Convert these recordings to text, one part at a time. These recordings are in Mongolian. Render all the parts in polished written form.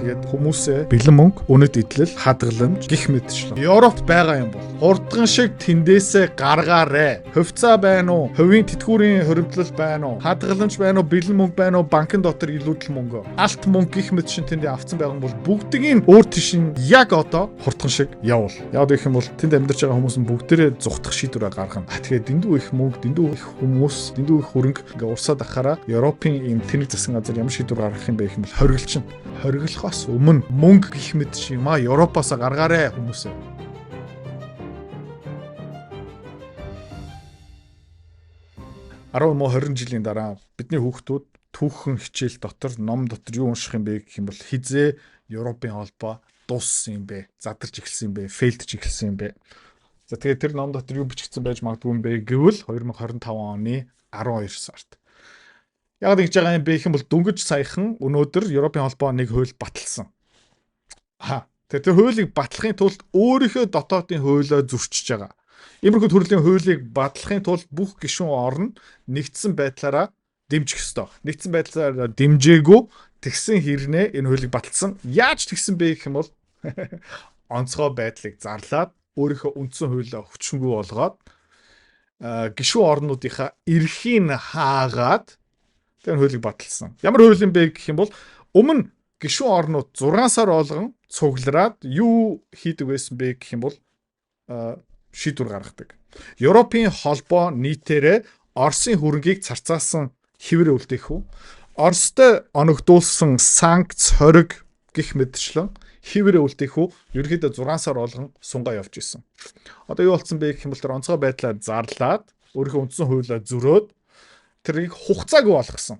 тэгээд хүмүүсээ бэлэн мөнгө, үнэт идэл, хадгаламж гих мэтчлэн. Европт байгаа юм бол хурдган шиг тэндээсээ гаргаарэ. Хувьцаа байна уу? Хувийн тэтгэврийн хоригдлол байна уу? Хадгаламж байна уу? Бэлэн мөнгө байна уу? Банкн дотор илүүдэл мөнгө. Алт мөнгө гих мэт шин тэндээ авцсан байгаа бол бүгдийг өөр тишин яг одоо хурдган шиг явуул. Яг гэх юм бол тэнд амьдарч байгаа хүмүүс нь бүгдээрээ зүхтах шийдвэр гаргана. Тэгэхээр дэндүү их мөнгө, дэндүү их хүмүүс, дэндүү их хөрөнгө ингээ урсаад ахаараа Европын ийм тэнэг засгийн газар ямар шийдвэр гаргах юм бэ гэх юм бол хориглолчин. Хориглохоос өмнө мөнгө гих мэт шимаа Европоос гаргаарэ хүмүүсээ. 10-20 жилийн дараа бидний хүүхдүүд түүхэн хичээл дотор, ном дотор юу унших юм бэ гэх юм бол хизээ Европын холбоо дууссан юм бэ, задарч эхэлсэн юм бэ, фейлдж эхэлсэн юм бэ. За тэгээд тэр ном дотор юу бичигдсэн байж магадгүй юм бэ гэвэл 2025 оны 12 сард. Яг ингэж байгаа юм бэ гэх юм бол дөнгөж саяхан өнөөдөр Европын холбоо нэг хууль баталсан. Тэр хуулийг батлахын тулд өөрийнхөө дотоодын хуулио зөрчиж байгаа. Иймэрхүү төрлийн хуулийг батлахын тулд бүх гишүүн орн нэгдсэн байдлаараа дэмжих ёстой. Нэгдсэн байдлаараа дэмжээгүй тэгсэн хэрнээ энэ хуулийг баталсан. Яаж тэгсэн бэ гэх юм бол онцгой байдлыг зарлаад өөрийнхөө үндсэн хуулиа хүчингүй болгоод гишүүн орнуудынхаа эрхийг хаагаад тэр хуулийг баталсан. Ямар хууль юм бэ гэх юм бол өмнө гишүүн орнууд 6 сар болгон цуглараад юу хийдэг байсан бэ гэх юм бол шийдвэр гаргадаг. Европын холбоо нийтээрээ Оросын хөрөнгийг царцаасан хэвээр үлдээх үү? Оростой оногдуулсан санкц хориг гих мэтчлэн хэвээр үлдээх үү? Ерөнхийдөө 6 сар болгон сунгаа явж исэн. Одоо юу болсон бэ гэх юм бол тэр онцгой байдлаар зарлаад өөрийнхөө үндсэн хуулиа зөрөөд тэрийг хугацаагүй болгосон.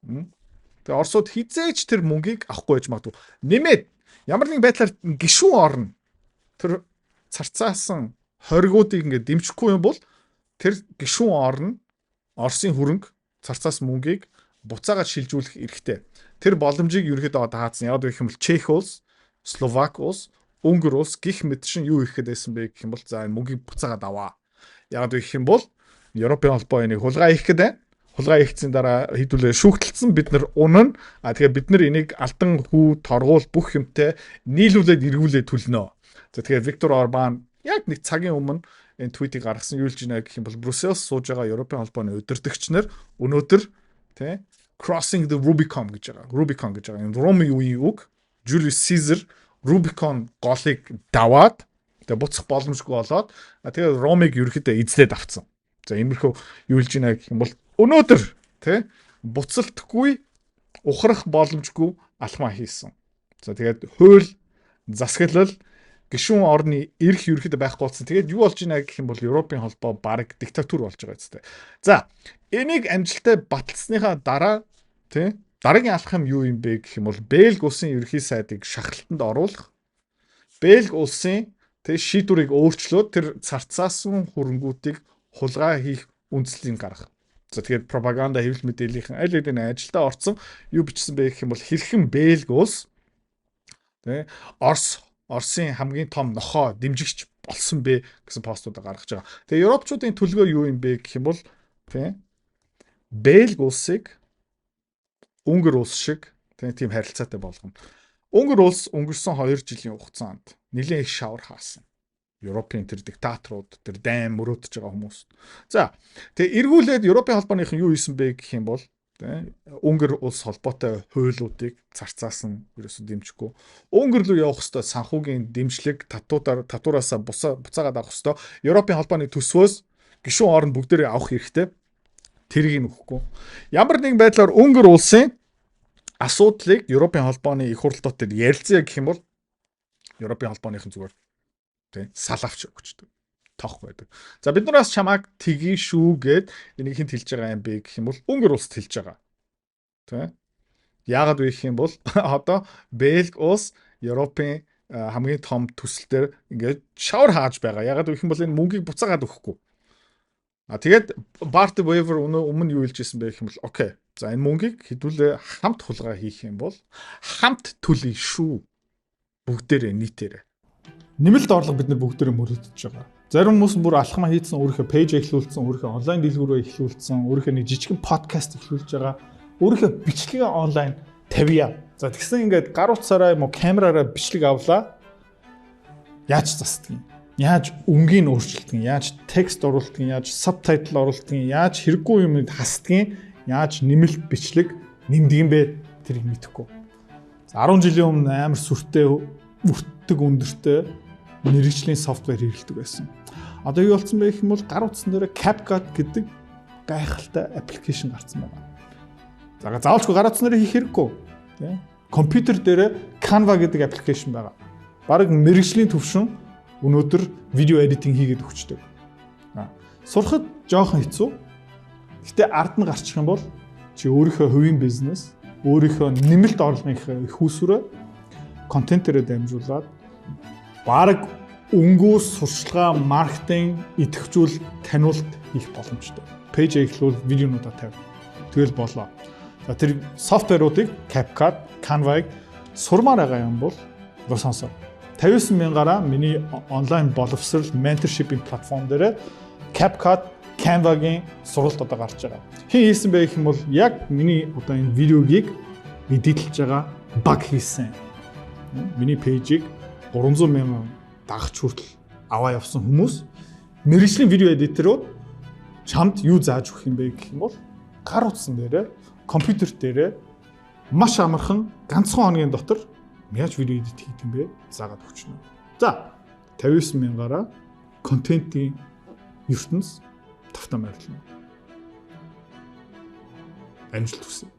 Тэгээ Оросууд хизээч тэр мөнгийг авахгүй байж магадгүй. Нэмээд ямар нэгэн байдлаар гишүүн орно тэр царцаасан хоригуудыг ингээд дэмжихгүй юм бол тэр гишүүн орн Оросын хөрөнгө царцаас мөнгийг буцаагаад шилжүүлэх эрхтэй. Тэр боломжийг ерөөхдөө одоо хаацсан. Яг гэх юм бол Чех улс, Словак улс, Унгар улс гих мэтшин юу хийх гэсэн бэ гэх юм бол за энэ мөнгийг буцаагаад аваа. Яг гэх юм бол Европын холбоо энийг хулгай хийх гэдэг. Хулгай хийхцэн дараа хэдүүлээ шүүхтэлсэн бид нар унана. Тэгэхээр бид нар энийг алдан хүү торгуул бүх юмтай нийлүүлээд эргүүлээд төлнө. За тэгэхээр Виктор Орбан яг нэг цагийн өмнө энэ твитийг гаргасан юу л жинэ гэх юм бол Брюсселс сууж байгаа Европын холбооны удирдагч нар өнөөдөр тий crossing the Rubicon гэж байгаа. Rubicon гэж байгаа. Энэ Роми үеийн үг Julius Caesar Rubicon голыг даваад тэгээ буцах боломжгүй болоод тэгээ Ромыг ерөөхдөө эзлээд авцсан. За иймэрхүү юу л жинэ гэх юм бол өнөөдөр тий буцалтгүй ухрах боломжгүй алхмаа хийсэн. За тэгээд хууль засаглал гишүүн орны эрх ерөөхдөө байхгүй болсон. Тэгээд юу болж байна гэх юм бол Европын холбоо баг диктатур болж байгаа үстэй. За энийг амжилттай баталсныхаа дараа тий дараагийн алхам юу юм бэ гэх юм бол Бельги улсын ерөнхий сайдыг шахалтанд оруулах. Бельги улсын тий шийдвэрийг өөрчлөөд тэр царцаасан хөрөнгүүдийг хулгай хийх үндслийг гаргах. За тэгээд пропаганда хэвлэл мэдээллийн аль хэдийн ажилдаа орсон юу бичсэн бэ гэх юм бол хэрхэн Бельги улс тий Оросын хамгийн том нохоо дэмжигч болсон бэ гэсэн постуудыг гаргаж байгаа. Тэгээ Европчуудын төлгөө юу юм бэ гэх юм бол тий Бельги улсыг Унгар улс шиг тийм харилцаатай болгоно. Унгар улс өнгөрсөн 2 жилийн хугацаанд нэлээд их шавар хаасан. Европын тэр диктаторууд, тэр дайм мөрөөдөж байгаа хүмүүс. За тэгээ эргүүлээд Европын холбооныхан юу хийсэн бэ гэх юм бол Унгар улс холбоотой хуулиудыг царцаасан ерөөсөө дэмжихгүй. Унгар руу явах хэвээр санхүүгийн дэмжлэг татвараасаа буцаагаад авах хэвээр Европын холбооны төсвөөс гишүүн орн бүгдээрээ авах хэрэгтэй. Тэрийг нөхгүй. Ямар нэгэн байдлаар Унгар улсын асуудлыг Европын холбооны их хурл дотор ярилцъя гэх юм бол Европын холбооныхан зүгээр тий салавч өгчдөг. Тох байдаг. За бид нараас чамааг тгий шүү гэд энийг хинт хэлж байгаа юм бэ гэх юм бол Унгар улсд хэлж байгаа. Тэ? Яагаад вэ гэх юм бол одоо Бельги улс Европын хамгийн том төсөл дээр ингээд шавар хааж байгаа. Яагаад вэ гэх юм бол энэ мөнгийг буцаагаад өгөхгүй. Тэгээд Барт Вевер өмнө юу хэлж ирсэн бэ гэх юм бол окей. За энэ мөнгийг хэдүүлээ хамт хулгай хийх юм бол хамт төлөе шүү. Бүгдээрээ нийтээрээ. Нэмэлт орлого бид нар бүгдээрээ мөрөдөж байгаа. Зарим хүмүүс бүр алхмаа хийцэн өөрийнхөө пэйж эхлүүлсэн, өөрийнхөө онлайн дэлгүүрөө эхлүүлсэн, өөрийнхөө нэг жижигхэн подкаст эхлүүлж байгаа, өөрийнхөө бичлэгээ онлайн тавья За тэгсэн ингээд гар утсаараа юм уу камераараа бичлэг авлаа. Яаж засдаг юм? Яаж өнгийг өөрчилдөг юм? Яаж текст оруулдаг юм? Яаж сабтайтл оруулдаг юм? Яаж хэрэггүй юмыг хасдаг юм? Яаж нэмэлт бичлэг нэмдэг юм бэ? Тэрийг мэдэхгүй. 10 жилийн өмнө амар сүртэй, өртөг өндөртэй мэргэжлийн софтвер хэрэглэдэг байсан. Одоо юу болсон бэ гэх юм бол гар утсан дээр CapCut гэдэг гайхалтай аппликейшн гарсан байна. Заавалчгүй гар утсан дээр хийх хэрэггүй. Тийм. Компьютер дээр Canva гэдэг аппликейшн байгаа. Бараг мэргэжлийн төвшин өнөөдөр видео эдитинг хийгээд өгчдөг. Сурахад жоохон хэцүү. Гэтэ ард нь гарчих юм бол чи өөрийнхөө хувийн бизнес, өөрийнхөө нэмэлт орлогын их усүрээ контентээрээ дамжуулаад бараг өнгөөс сурчлагаа, маркетинг, идэвхжүүл, таниулт хийх боломжтой. Пэйж эхлүүл видеонуудаа тавь. Тэгэл болоо. За тэр софтверуудыг CapCut, Canva-ыг сурмаар байгаа юм бол сонсоо. 59 мянгаараа миний онлайн боловсрал mentorship-ийн платформ дээр CapCut, Canva-гийн сургалт одоо гарч байгаа. Хин хийсэн бэ гэх юм бол яг миний одоо энэ видеогийг эдитлж байгаа баг хийсэн. Миний пэйжийг 300 мянган дагагч хүртэл аваа явсан хүмүүс мэргэжлийн видео эдиторууд чамд юу зааж өгөх юм бэ гэх юм бол гар утсан дээр компьютер дээр маш амархан ганцхан хоногийн дотор яаж видео эдит хийх юм бэ заагаад өгчнө. За 59 мянгаараа контентын ертөнц тавтан байрлана. Амжилт хүсье.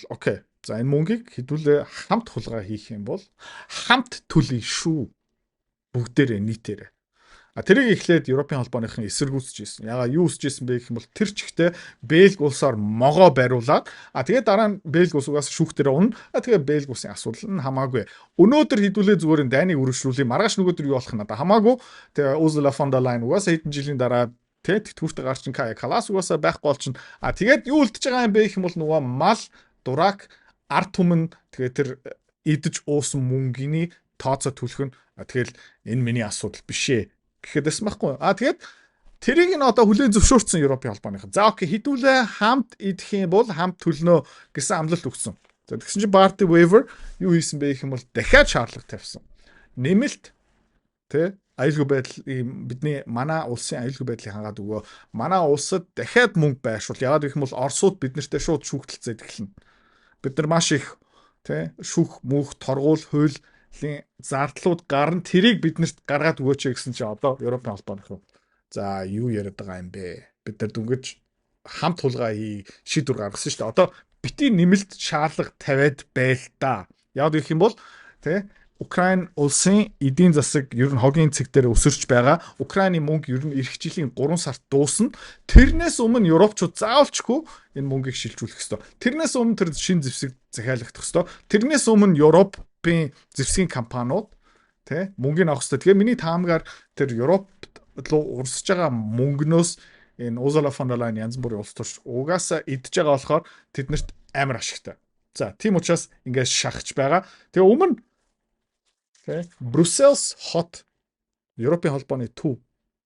Окей. За энэ мөнгийг хэдүүлээ хамт хулгай хийх юм бол хамт төлөй шүү. Бүгдээрээ нийтээрээ. Тэрийг эхлээд Европын холбооныхон эсэргүүцэж ирсэн. Ягаа юу үсэж ирсэн бэ гэх юм бол тэр чигтээ Бельги улсаар могоо бариулаад тэгээд дараа нь Бельги улс угаас шүүхтэр унна. Тэгээд Бельги улсын асуудал нь хамаагүй. Өнөөдөр хэдүүлээ зүгээр дайныг үргэлжлүүлээ. Маргааш нөгөөдөр юу болох нь надаа хамаагүй. Тэгээд Ursula von der Leyen угаас хэдэн жилийн дараа тэтгэврт гарчин Кая Каллас угаасаа байхгүй болчихно. Тэгээд юу үлдэж байгаа юм бэ гэх юм бол нөгөө мал дурак ард түмэн тэгээд тэр идэж уусан мөнгөний тооцоо төлөх нь тэгэл энэ миний асуудал биш ээ гэхэдээс байхгүй. Тэгээд тэрийг нь одоо хүлээн зөвшөөрсөн Европын холбооныхон. За окей хэдүүлээ хамт идэх юм бол хамт төлнө гэсэн амлалт өгсөн. За тэгсэн чинь Barty Weaver юу хийсэн бэ гэх юм бол дахиад шаардлага тавьсан. Нэмэлт тэ аюулгүй байдал бидний манай улсын аюулгүй байдлыг хангаад өгөө. Манай улсад дахиад мөнгө байршуул. Яагаад гэх юм бол Оросууд биднэртээ шууд шүүхтэлцээд эхэлнэ. Бид нар маш их тэ шүүх мөнх торгуул хуулийн зардлууд гарна. Тэрийг биднэрт гаргаад өгөөч гэсэн чинь одоо Европын холбооныхон. За юу яриад байгаа юм бэ? Бид нар дүнгэж хамт хулгай шийдвэр гаргасан шүү дээ. Одоо бити нэмэлт шаардлага тавиад байл та. Яагаад гэх юм бол тэ Украин улсын эдийн засаг ер нь хогийн цэг дээр өсөрч байгаа. Украины мөнгө ер нь эх жилийн 3 сард дуусна. Тэрнээс өмнө Европчууд заавалчгүй энэ мөнгийг шилжүүлэх ёстой. Тэрнээс өмнө тэр шин зэвсэг захиалгах ёстой. Тэрнээс өмнө Европын зэвсгийн компаниуд тэ мөнгөний авах ёстой. Тэгээ миний таамагаар тэр Европ руу урсж байгаа мөнгнөөс энэ Ursula von der Leyen янз бүрийн улс төрч угаасаа идж байгаа болохоор тэднэрт амар ашигтай. За тийм учраас ингээд шахаж байгаа. Тэгээ өмнө Brussels hot Европын холбооны төв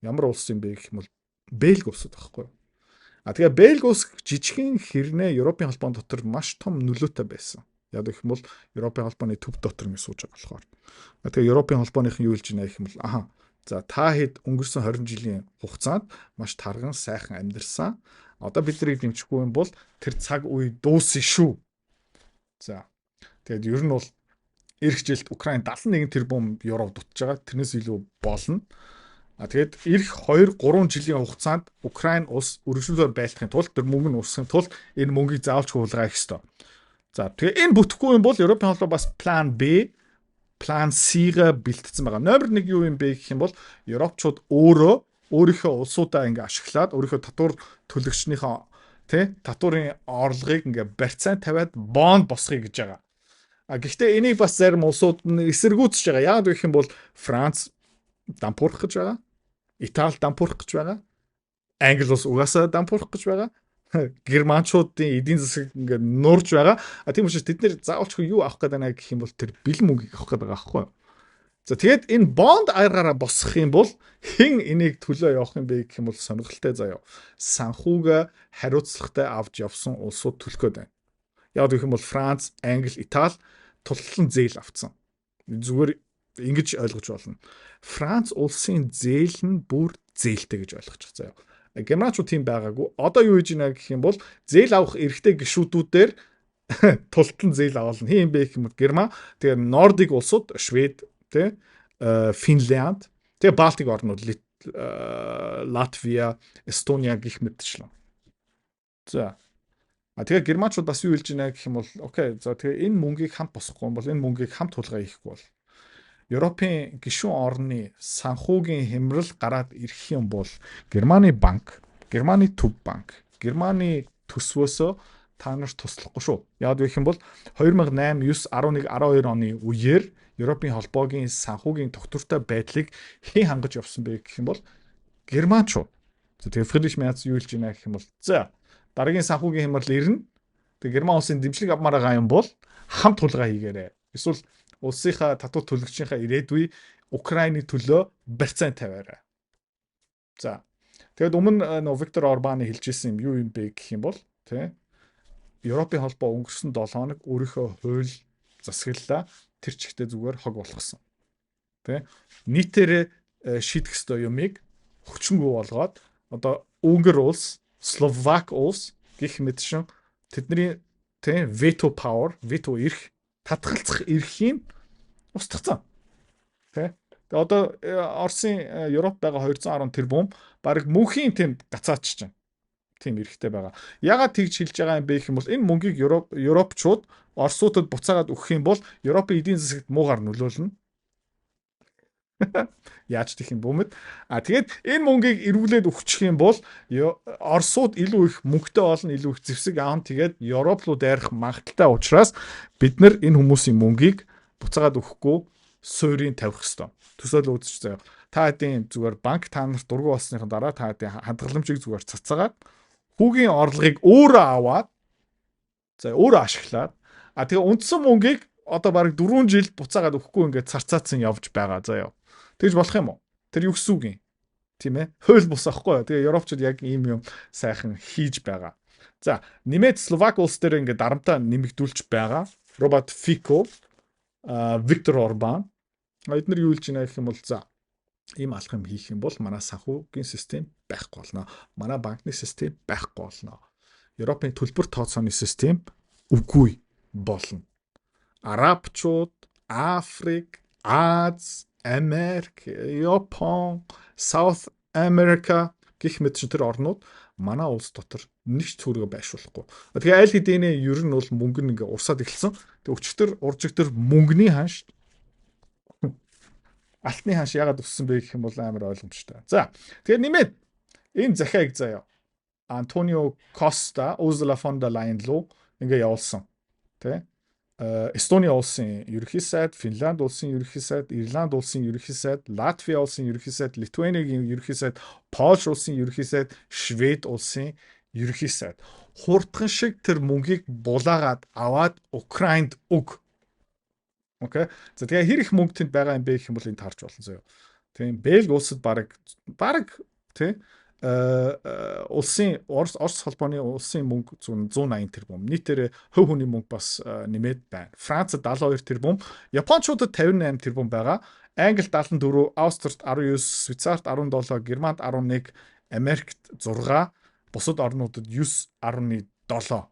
ямар улс юм бэ гэх юм бол Бельги улсад байхгүй. Тэгээ Бельги улс жижигхэн хэрнээ Европын холбоон дотор маш том нөлөөтэй байсан. Яг гэх юм бол Европын холбооны төв дотор ингэ сууж байгаа болохоор. Тэгээ Европын холбооныхон юу хэлж байна гэх юм бол за та хэд өнгөрсөн 20 жилийн хугацаанд маш тарган сайхан амьдэрсэн. Одоо бид нарыг дэмжихгүй юм бол тэр цаг үе дуусна шүү. За тэгээд ер нь бол эх жилд Украин 71 тэрбум евро дутж байгаа. Тэрнээс илүү болно. Тэгээд эх 2-3 жилийн хугацаанд Украин улс үргэлжлүүлээр байлгахын тулд тэр мөнгө нь урсгахын тулд энэ мөнгийг заавалж хуулгах ёстой. За тэгээ энэ бүтэхгүй юм бол Европын холбоо бас план B, план C-га бэлтгэсэн байгаа. Номер 1 юу юм бэ гэх юм бол Европчууд өөрийнхөө улсуудаа ингээ ашиглаад өөрийнхөө татвар төлөгчнийхөө татварын орлогыг ингээ барьцаан тавиад бонд босгоё гэж байгаа. Гэхдээ энийг бас зарим улсууд нь эсэргүүцэж байгаа. Яагаад гэх юм бол Франц дампуурах гэж байгаа. Итали дампуурах гэж байгаа. Англи улс угаасаа дампуурах гэж байгаа. Германчуудын эдийн засаг ингээд нурж байгаа. Тийм учраас тэд нэр заавалчгүй юу авах гэдэг байна гэх юм бол тэр бэлэн мөнгийг авах гэдэг байгаа байхгүй юу? За тэгээд энэ бонд аргаараа босгох юм бол хэн энийг төлөө явах юм бэ гэх юм бол сонирхолтой заяа. Санхүүгээ хариуцлагатай авч явсан улсууд төлөх гээд байна. Яг гэх юм бол Франц, Англи, Итали тултлан зээл авцсан. Зүгээр ингэж ойлгож болно. Франц улсын зээл нь бүр зээлтэй гэж ойлгочих заяа. Германчууд тийм байгаагүй. Одоо юу хийж байна гэх юм бол зээл авах эрхтэй гишүүдүүдээр тултлан зээл авална. Хин бэ гэх юм бол Герман, тэгээ Нордик улсууд, Швед, тэ Финлянд, тэгээ Балтик орнууд, Латвия, Эстония гэх мэтчлэн. За. Тэгээ германчууд бас юу хэлж байна гэх юм бол окей, за тэгээ энэ мөнгийг хамт босгохгүй юм бол энэ мөнгийг хамт хулгай хийхгүй бол Европын гишүүн орны санхүүгийн хямрал гараад ирэх юм бол Германы банк, Германы төв банк, Германы төсвөөсөө та нарт туслахгүй шүү. Яг гэх юм бол 2008, 9, 11, 12 оны үеэр Европын холбоогийн санхүүгийн тогтвортой байдлыг хэн хангаж явсан бэ гэх юм бол германчууд. Тэгээ Фридрих Мерц юу хэлж байна гэх юм бол за дараагийн санхүүгийн хямрал ирнэ. Тэгээ Герман улсын дэмжлэг авмаар байгаа юм бол хамт хулгай хийгээрэй. Эсвэл улсынхаа татвар төлөгчийнхаа ирээдүй Украины төлөө барьцаан тавиарай. За. Тэгэд өмнө Виктор Орбаны хэлжсэн юм юу юм бэ гэх юм бол тий Европын холбоо өнгөрсөн 7 хоног өөрийнхөө хууль засаглалаа тэр чигтээ зүгээр хог болгосон. Тий нийтээр шийдэх ёстой юмыг хүчнгүй болгоод одоо Унгар улс, Словак улс гэх мэтшин тэдний тий вето power, вето эрх татгалзах эрхийн устгацсан. Тэ. Тэгээ одоо Оросын Европ байгаа 210 тэрбум баг мөнхийн тийм гацаачж байна. Тийм эрхтэй байгаа. Ягаад тэгж хэлж байгаа юм бэ гэх юм бол энэ мөнгийг Европчууд Оросуудад буцаагаад өгөх юм бол Европын эдийн засагт муугар нөлөөлнө. Яаж тийх юм бүүмэд. Тэгээд энэ мөнгийг эргүүлээд өгчих юм бол Оросууд илүү их мөнгөтэй болно, илүү их зэвсэг аавн тэгээд Европ руу дайрах магадaltaй учраас бид нар энэ хүмүүсийн мөнгийг буцаагаад өгөхгүй суурийг тавих ёстой. Төсөөл үзэж заяа. Та хэдийн зүгээр банк та нарт дургу болсныхан дараа та хэдийн хадгаламжийг зүгээр цацаагаад хүүгийн орлогыг өөрөө аваад за өөрөө ашиглаад тэгээ үндсэн мөнгийг одоо бараг 4 жил буцаагаад өгөхгүй ингээд царцаацсан явж байгаа заяа. Тэгж болох юм уу? Тэр юу гэсэн үг юм? Тийм ээ. Хууль бус ахгүй юу? Тэгээ Европчууд яг ийм юм сайхан хийж байгаа. За, нэмээд Словак улс дээр ингээд дарамтаа нэмэгдүүлж байгаа. Роберт Фико, Виктор Орбан эдгээр юу хэлж байна гэх юм бол за ийм алхам хийх юм бол манай санхүүгийн систем байхгүй болно. Манай банкны систем байхгүй болно. Европын төлбөр тооцооны систем үгүй болно. Арабчууд, Африк, Аз, Америк, Япон, South America гэх мэт тэр орнууд манай улс дотор нэг ч цөөргө байшуулахгүй. Тэгээ аль хэдийнэ ер нь бол мөнгө нэг урсаад эхэлсэн. Тэгээ өчтөр уржигдэр мөнгөний ханш алтны ханш ягаад өссөн бэ гэх юм бол амар ойлгомжтой. За тэгээ нэмээд энэ захиаг заяа. Антонио Коста, Ursula von der Leyen руу ингээ явуулсан. Тэ? Эстони улсын ерөнхий сайд, Финланд улсын ерөнхий сайд, Ирланд улсын ерөнхий сайд, Латвия улсын ерөнхий сайд, Литванигийн ерөнхий сайд, Польш улсын ерөнхий сайд, Швед улсын ерөнхий сайд. Хурдхан шиг тэр мөнгийг булаагаад аваад Украинд өг. Окей. За тэгээ хэр их мөнгө тэнд байгаа юм бэ гэх юм бол энд харж болно заяа. Тийм Бельги улсад баг тий улсын Орос холбооны улсын мөнгө 180 тэрбум. Нийтээр хөв хүний мөнгө бас нэмээд байна. Францад 72 тэрбум, Япончуудад 58 тэрбум байгаа. Англид 74, Австрид 19, Швейцарт 17, Германд 11, Америкт 6, бусад орнуудад 9.7.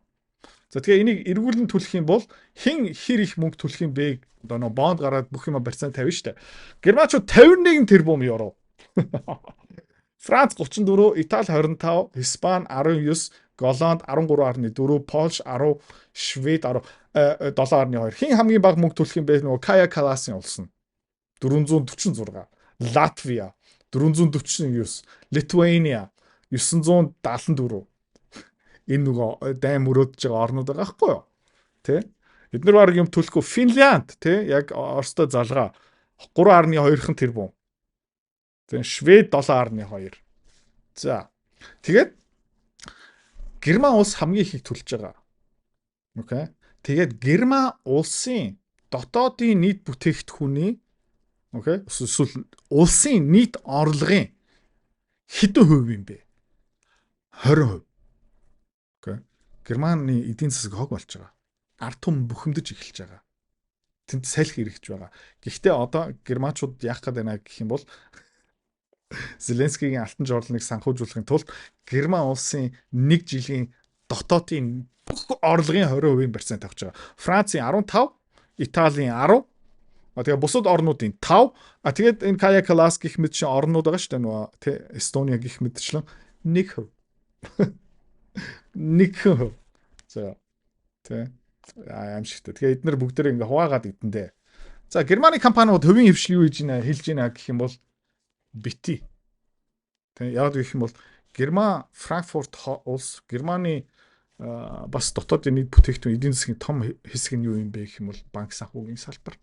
За тэгээ энийг эргүүлэн төлөх юм бол хэн хэр их мөнгө төлөх юм бэ? Одоо нөө бонд гараад бүх юм барьцаан тавина штэ. Германчууд 51 тэрбум евро. Франц 34, Итали 25, Испани 19, Голланд 13.4, Польш 10, Швед 7.2. Хин хамгийн бага мөнгө төлөх юм бэ? Нөгөө Кая Каласын улс нь 446, Латвия 449, Литвания 974. Энэ нөгөө дайм мөрөөдөж байгаа орнууд байгаа байхгүй юу? Тэ? Эдгээр баг юм төлөхгүй Финлянд тэ яг Оростой залгаа 3.2 тэрбум. Тэ Швед 7.2. За. Тэгээд Герман улс хамгийн их төлж байгаа. Окей. Тэгээд Герман улсын дотоодын нийт бүтээгдэхүүний окей эсвэл улсын нийт орлогын хэдэн хувь юм бэ? 20%. Окей. Германы эдийн засаг хог болж байгаа. Ард түмэн бухимдаж эхэлж байгаа. тэнд салхи хэрэгж байгаа. Гэхдээ одоо германчууд яах гээд байна гэх юм бол Зеленскигийн алтан журлыг санхүүжуулахын тулд Герман улсын 1 жилийн дотоодын бүх орлогын 20% авч байгаа. Францын 15, Италийн 10, тэгээ бусад орнуудын 5, тэгээд энэ Кая Калас гэх мэт шин орнууд байгаа шүү дээ нөгөө тий Эстония гэх мэтчлэн 1%. 1%. За тий аимшигтай. Тэгээ эдгээр бүгдээ ингээ хуваагаад идэндээ. За Германы компаниуд хувийн хвшил юу хийж байна хэлж байна гэх юм бол бити. Тэг яг гэх юм бол Герман Франкфурт улс Германы бас дотоодын нийт бүтээгдэхүүн эдийн засгийн том хэсэг нь юу юм бэ гэх юм бол банк санхүүгийн салбар.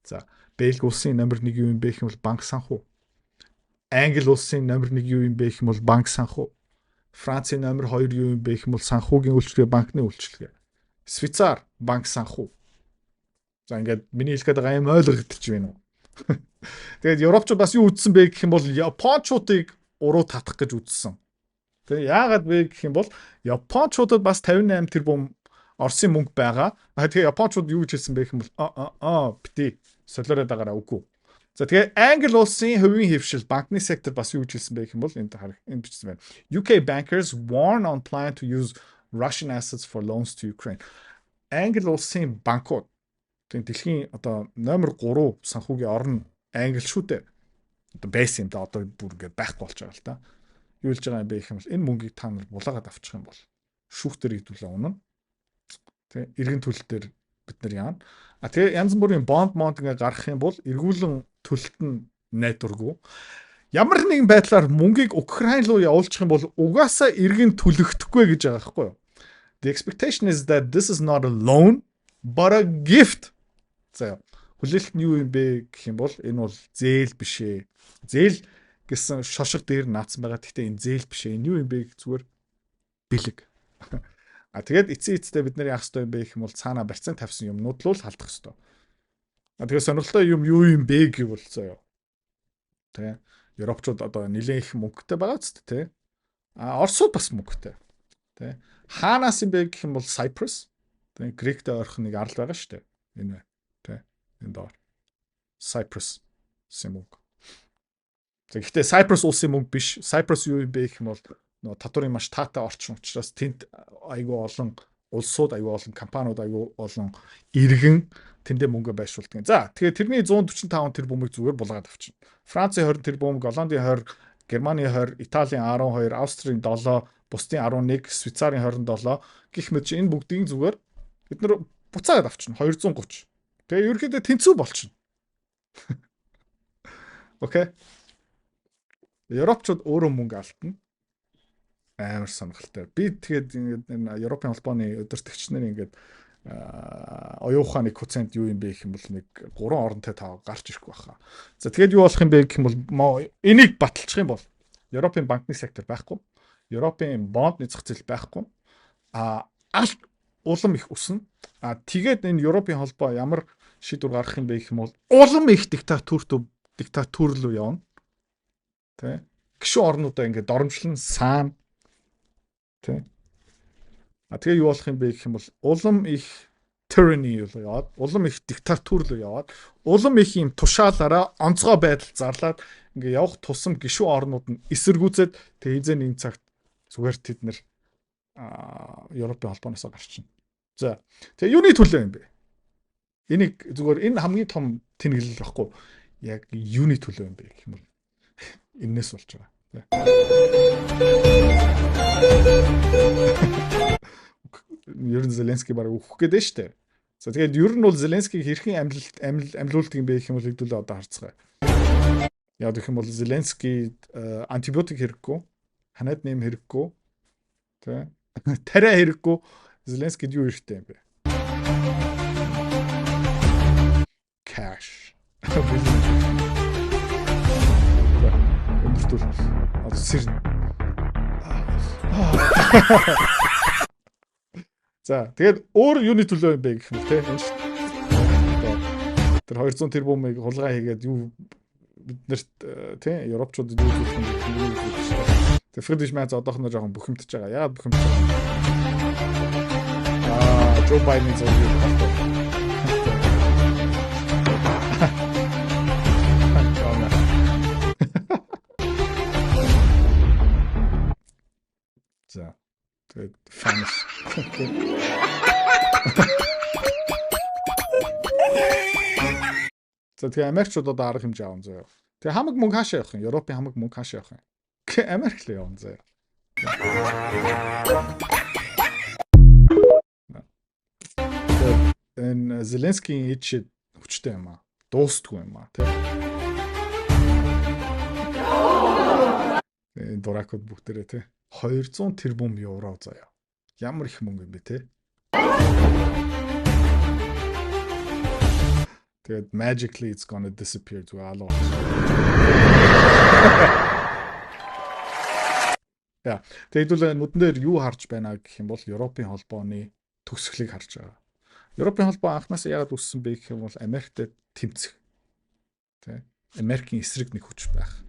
За Бельги улсын номер 1 юу юм бэ гэх юм бол банк санхүү. Англи улсын номер 1 юу юм бэ гэх юм бол банк санхүү. Францын номер 2 юу юм бэ гэх юм бол санхүүгийн үйлчилгээ, банкны үйлчилгээ. Швейцар банк санхүү. За ингээд миний хэлэх гээд байгаа юм ойлгогдчих байна уу? Тэгээд Европчууд бас юу үзсэн бэ гэх юм бол Япончуудыг уруу татах гэж үзсэн. Тэгээ яагаад вэ гэх юм бол Япончуудад бас 58 тэрбум Оросын мөнгө байгаа. Тэгээ Япончууд юу гэж хэлсэн бэ гэх юм бол бити солиороод байгаараа үгүй. За тэгээ Англи улсын хувийн хвшил банкны сектор бас юу гэж хэлсэн бэ гэх юм бол энд бичсэн байна. UK bankers warn on plan to use Russian assets for loans to Ukraine. Англи улсын банкуд тэгээ дэлхийн одоо номер 3 санхүүгийн орн Англи шүү дээ. Одоо байсан юм да одоо бүр ингэ байхгүй болж байгаа л да. Юу хэлж байгаа юм бэ гэх юм бол энэ мөнгийг та нар булаагаад авчих юм бол шүүхтэр идүүлээ унана. Тэ иргэн төлөл дээр бид нар яана. Тэгээ янз бүрийн бонд ингэ гаргах юм бол эргүүлэн төлөлт нь найдваргүй. Ямар нэгэн байдлаар мөнгийг Украин руу явуулчих юм бол угаасаа иргэн төлөгдөхгүй гэж байгаа байхгүй юу? The expectation is that this is not a loan but a gift. За хүлээлт нь юу юм бэ гэх юм бол энэ бол зээл биш ээ. Зээл гэсэн шошго дээр наацсан байгаа. Гэхдээ энэ зээл биш ээ. Энэ юу юм бэ гэх зүгээр бэлэг. Тэгээд эцээ бид нар яах ёстой юм бэ гэх юм бол цаана барьцаан тавьсан юмнууд л халдах ёстой. Тэгээд сонирхолтой юм юу юм бэ гэвэл заяа. Тэ Европчууд одоо нэлээд их мөнгөтэй байгаа ч тэ. Оросууд бас мөнгөтэй. Тэ хаанаас юм бэ гэх юм бол Cyprus. Тэ Гректэй ойрхон нэг арал байгаа шүү дээ. Энэ тэ энэ доор Cyprus мөнгө. Гэхдээ Cyprus улсын мөнгө биш. Cyprus юу юм бэ гэх юм бол нөгөө татварын маш таатай орчин учраас тэнд айгүй олон улсууд, айгүй олон компаниуд, айгүй олон иргэн тэндээ мөнгө байршуулдаг. За тэгээд тэрний 145 тэрбумыг зүгээр булгаад авчихна. Францын 20 тэрбум, Голландын 20, Германы 20, Италийн 12, Австрийн 7, бусдын 11, Швейцарын 27 гэх мэт чи энэ бүгдийг зүгээр бид нар буцаагаад авчихна 230. Тэгээ ерөөхдөө тэнцүү болчихно. Окей. Европчууд өөрөө мөнгө алдна. Амар сонирхолтой. Би тэгээд ингээд энэ Европын холбооны удирдагч нар ингээд оюуханы коэффициент юу юм бэ гэх юм бол нэг 3 оронтой тав гарч ирэхгүй баха. За тэгээд юу болох юм бэ гэх юм бол энийг баталчих юм бол Европын банкны сектор байхгүй. Европын бондны зах зээл байхгүй. Алт улам их өснө. Тэгээд энэ Европын холбоо ямар шийдвэр гаргах юм бэ гэх юм бол улам их диктатур руу явна. Тэ? Гişүн орнуудаа ингээд доромжлон саана. Тэ? Тэгээ юу болох юм бэ гэх юм бол улам их tyranny руу яваад, улам их диктатур руу яваад, улам их юм тушаалаараа онцгой байдал зарлаад ингээ явах тусам гişүн орнууд нь эсэргүүцээд тэгээ хизээ нэг цагт зүгээр тэд нэр Европын холбооноос гарчихна. За. Тэгээ юуны төлөө юм бэ? Энийг зүгээр энэ хамгийн том тэнэглэл байхгүй. Яг юуны төлөө юм бэ гэх юм бол энэс болж байгаа. Ер нь Зеленский бараг өөхөх гээд штэ. За тэгээд ер нь бол Зеленскийг хэрхэн амьлуулдаг юм бэ гэх юм бол хэдүүлээ одоо харцгаая. Яг гэх юм бол Зеленский антибиотик хэрэггүй, ханаад нэм хэрэггүй, тэ тариа хэрэггүй. Зеленскийд юу хэрэгтэй юм бэ? Cash. Өндөртөл сэр. За тэгээд өөр юуны төлөө юм бэ гэх юм те энэ шүү дээ. Тэр 200 тэрбумыг хулгай хийгээд юу биднэрт те европчуудад юу хийх юм бэ? Тэр Фридрих Мерц одоохондоо жоохон бухимдаж байгаа. Яагаад бухимдаж байгаа? Джо Байден зөв юм байна. санал. За тэгээ Америкчууд одоо арга хэмжээ аван заяа. Тэгээ хамаг мөнгө хаашаа явах юм? Европын хамаг мөнгө хаашаа явах юм? Америк л явна заяа. Энэ Зеленскийн ичээд хүчтэй юм аа. Дуустгүй юм аа, тий. Энэ дуракууд бүгдээрээ тий 200 тэрбум евро заяа. Ямар их мөнгө юм бэ тий. Тэгээд magically it's gonna disappear to алуу. Яа, тэгээд нүдэн дээр юу харж байна гэх юм бол Европын холбооны төгсгөлийг харж байгаа. Европын холбоо анхнаасаа яагаад үссэн бэ гэх юм бол Америктэй тэмцэх. Тэ? Америкийн эсрэг нэг хүч байх.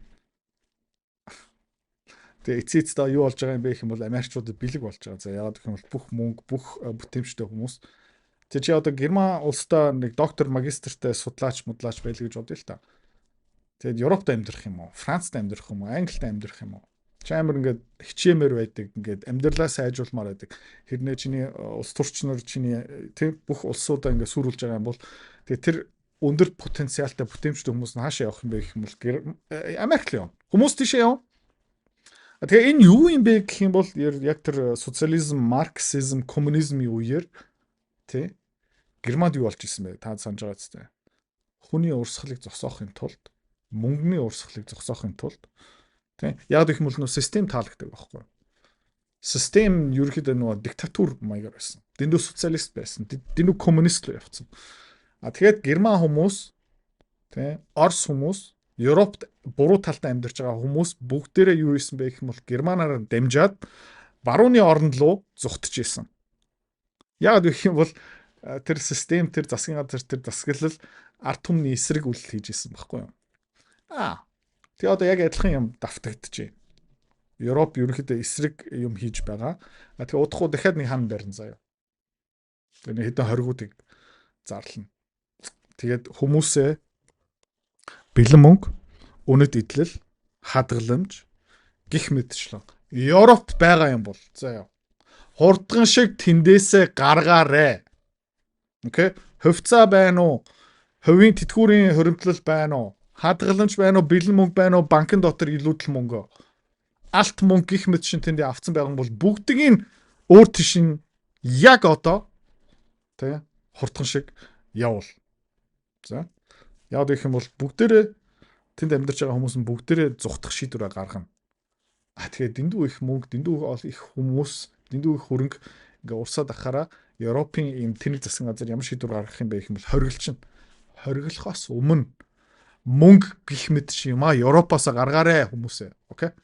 Тэгээ эцээцдээ юу болж байгаа юм бэ гэх юм бол Америкчуудад бэлэг болж байгаа. За яагаад гэх юм бол бүх мөнгө, бүх бүтээмжтэй хүмүүс. Тэгээ чи одоо Герман улстай нэг доктор, магистртэй судлаач, мудлаач байлаа гэж бодъё л та. Тэгээд Европт амьдрах юм уу? Францад амьдрах юм уу? Англид амьдрах юм уу? Чи амар ингээд хичээмээр байдаг, ингээд амьдралаа сайжруулмаар байдаг. Хэрнээ чиний улс төрчнөр чиний тийм бүх улсуудаа ингээд сүрүүлж байгаа юм бол тэгээ тэр өндөр потенциалтай бүтээмжтэй хүмүүс нь хаашаа явах юм бэ гэх юм бол Америк л явна. Хүмүүс тийшээ явна. Тэгээ энэ юу юм бэ гэх юм бол яг тэр социализм, марксизм, коммунизмын үеэр тий Германд юу болж исэн бэ? Та санаж байгаа зү. Хүний урсгалыг зогсоохын тулд, мөнгөний урсгалыг зогсоохын тулд тий яг их мөл нөө систем таалагддаг байхгүй. Систем ерөөхдөө нөгөө диктатур маягаар байсан. Дэндүү социалист байсан. Дэндүү коммунист руу явцсан. Тэгэхээр Герман хүмүүс тий Орос хүмүүс Европт буруу талтай амьдарч байгаа хүмүүс бүгдээрээ юу хийсэн бэ гэх юм бол Германаар дамжаад барууны оронд руу зүхтж исэн. Яг гэх юм бол тэр систем тэр засгийн газар тэр засаглал ард түмний эсрэг үйлдэл хийж исэн байхгүй юу? Тэгээ одоо яг адилхан юм давтагдчихэ. Европ ерөнхийдөө эсрэг юм хийж байгаа. Тэгээ удахгүй дахиад нэг хан барин заяа. Тэгээ хэдэн хоригуудыг зарлана. Тэгээд хүмүүсээ бэлэн мөнгө, үнэт идэл, хадгаламж гих мэтчлэн Европт байгаа юм бол заяа. Хурдган шиг тэндээсээ гаргаарэ. Окей? Хувьцаа байна уу? Хувийн тэтгүүрийн хоригдлол байна уу? Хадгаламж байна уу? Бэлэн мөнгө байна уу? Банкн дотор илүүдэл мөнгө. Алт мөнгө гих мэт шин тэндээ авцсан байгаа бол бүгдийг өөр тишин яг одоо тэ хурдган шиг явуул. За. Яг гэх юм бол бүгдээрээ тэнд амьдарч байгаа хүмүүс нь бүгдээрээ зүхтах шийдвэр гаргана. Тэгэхээр дэндүү их мөнгө, дэндүү их хүмүүс, дэндүү их хөрөнгө ингээ урсаад ахаараа Европын ийм тэнэг засгийн газар ямар шийдвэр гаргах юм бэ гэх юм бол хориглолчин. Хориглохоос өмнө мөнгө гих мэт шиг юм а Европоос гаргаарэ хүмүүсээ. Окей?